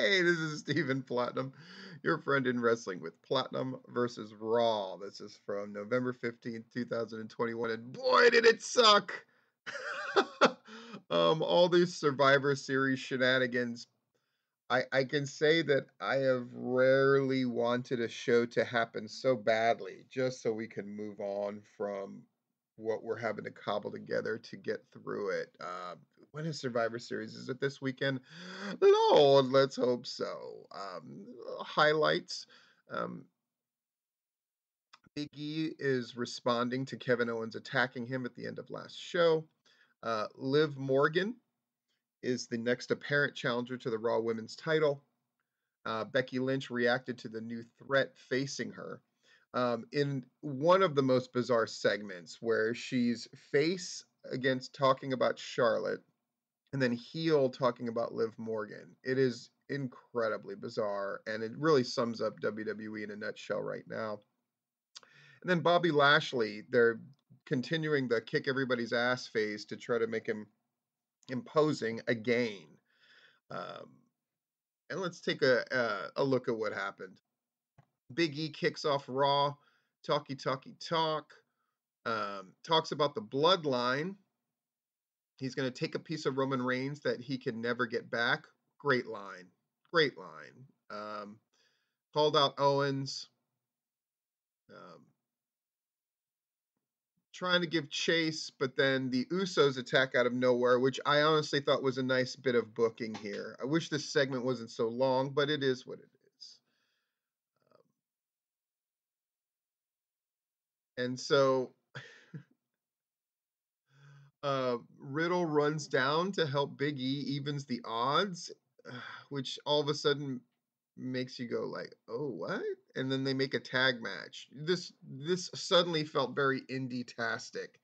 Hey, this is Stephen Platinum, your friend in wrestling with Platinum versus Raw. This is from November 15th, 2021, and boy, did it suck! All these Survivor Series shenanigans. I can say that I have rarely wanted a show to happen so badly just so we can move on from what we're having to cobble together to get through it. When is Survivor Series? Is it this weekend? Lord, let's hope so. Highlights. Um, Big E is responding to Kevin Owens attacking him at the end of last show. Liv Morgan is the next apparent challenger to the Raw Women's title. Becky Lynch reacted to the new threat facing her in one of the most bizarre segments where she's face against talking about Charlotte and then heel talking about Liv Morgan. It is incredibly bizarre and it really sums up WWE in a nutshell right now. And then Bobby Lashley, they're continuing the kick everybody's ass phase to try to make him imposing again. Um, and let's take a look at what happened. Big E kicks off Raw, talky talk, talks about the bloodline. He's going to take a piece of Roman Reigns that he can never get back. Great line. Great line. Called out Owens. Um, Trying to give chase, but then the Usos attack out of nowhere, which I honestly thought was a nice bit of booking here. I wish this segment wasn't so long, but it is what it is. And so Riddle runs down to help Big E, evens the odds, which all of a sudden makes you go like, "Oh, what?" And then they make a tag match. This suddenly felt very indie-tastic,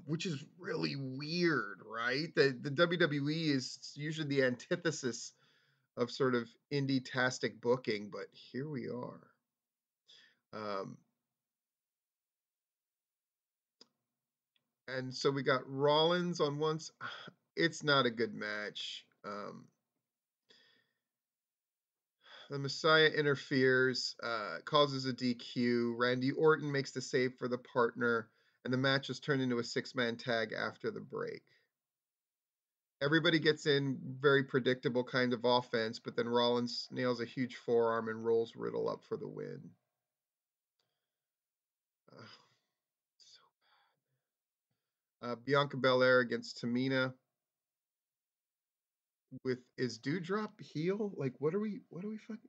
which is really weird, right? The WWE is usually the antithesis of sort of indie-tastic booking, but here we are. Um, and so we got Rollins on once. It's not a good match. The Messiah interferes, causes a DQ. Randy Orton makes the save for the partner, and the match is turned into a six-man tag after the break. Everybody gets in very predictable kind of offense, but then Rollins nails a huge forearm and rolls Riddle up for the win. Uh, so Bianca Belair against Tamina with is Dewdrop heel? Like what are we fucking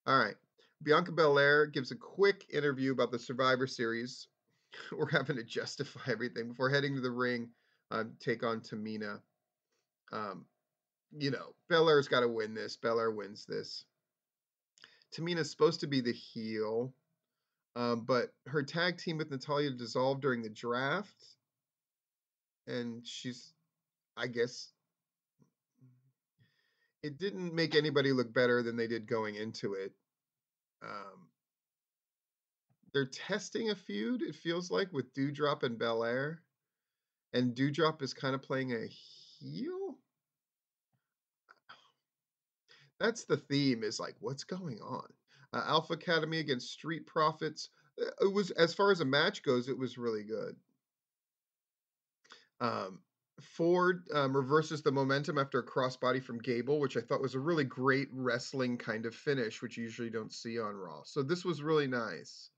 all right. Bianca Belair gives a quick interview about the Survivor Series. We're having to justify everything before heading to the ring, take on Tamina. Belair's got to win this. Belair wins this. Tamina's supposed to be the heel, but her tag team with Natalya dissolved during the draft, and I guess, it didn't make anybody look better than they did going into it. Um, they're testing a feud, it feels like, with Dewdrop and Belair, and Dewdrop is kind of playing a heel. That's the theme, is like, what's going on? Alpha Academy against Street Profits. It was, as far as a match goes, it was really good. Um, Ford reverses the momentum after a crossbody from Gable, which I thought was a really great wrestling kind of finish, which you usually don't see on Raw. So this was really nice.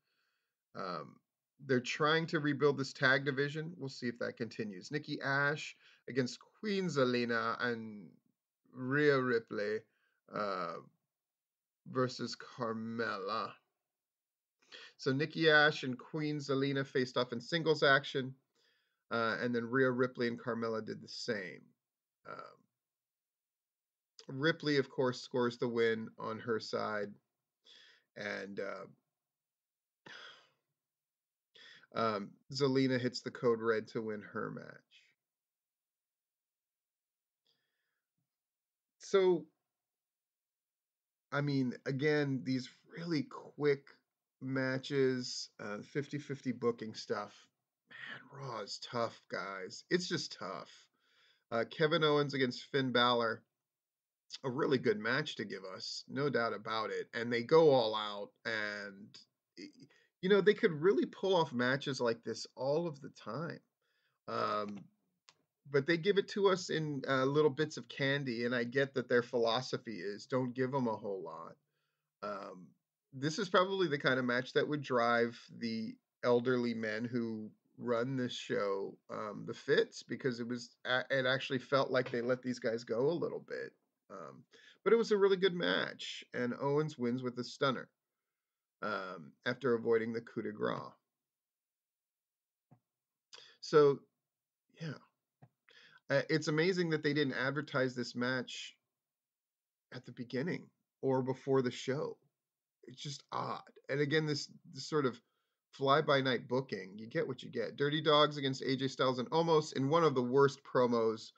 They're trying to rebuild this tag division. We'll see if that continues. Nikki Ash against Queen Zelina and Rhea Ripley versus Carmella. So Nikki Ash and Queen Zelina faced off in singles action, and then Rhea Ripley and Carmella did the same. Um, Ripley, of course, scores the win on her side, and Zelina hits the code red to win her match. So, I mean, again, these really quick matches, 50-50 booking stuff. Man, Raw is tough, guys. It's just tough. Kevin Owens against Finn Balor. a really good match to give us, no doubt about it. And they go all out, and they could really pull off matches like this all of the time. Um, but they give it to us in little bits of candy, and I get that their philosophy is don't give them a whole lot. Um, this is probably the kind of match that would drive the elderly men who run this show the fits, because it actually felt like they let these guys go a little bit. Um, but it was a really good match, and Owens wins with a stunner after avoiding the coup de grace. So yeah, it's amazing that they didn't advertise this match at the beginning or before the show. It's just odd. And again, this sort of fly by night booking, you get what you get. Dirty Dogs against AJ Styles and Omos in one of the worst promos,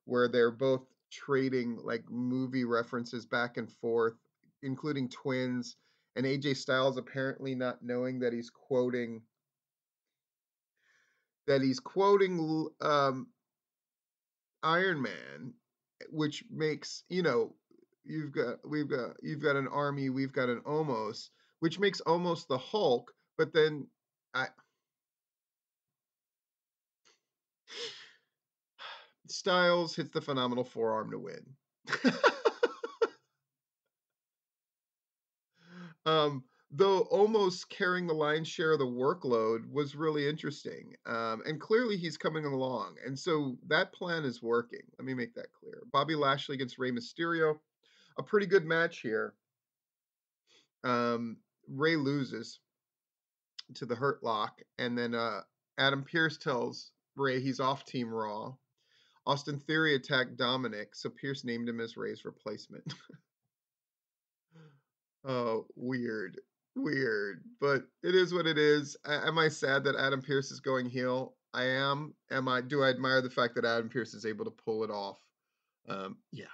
where they're both trading like movie references back and forth, including twins, and AJ Styles apparently not knowing that he's quoting Iron Man, which makes, you've got an army, we've got an Omos, which makes Omos the Hulk, but then I Styles hits the phenomenal forearm to win. Though almost carrying the lion's share of the workload was really interesting. And clearly he's coming along. And so that plan is working. Let me make that clear. Bobby Lashley against Rey Mysterio. A pretty good match here. Rey loses to the Hurt Lock, and then Adam Pierce tells Rey he's off Team Raw. Austin Theory attacked Dominic, so Pierce named him as Rey's replacement. Oh, weird. Weird. But it is what it is. Am I sad that Adam Pierce is going heel? I am. Do I admire the fact that Adam Pierce is able to pull it off? Yeah.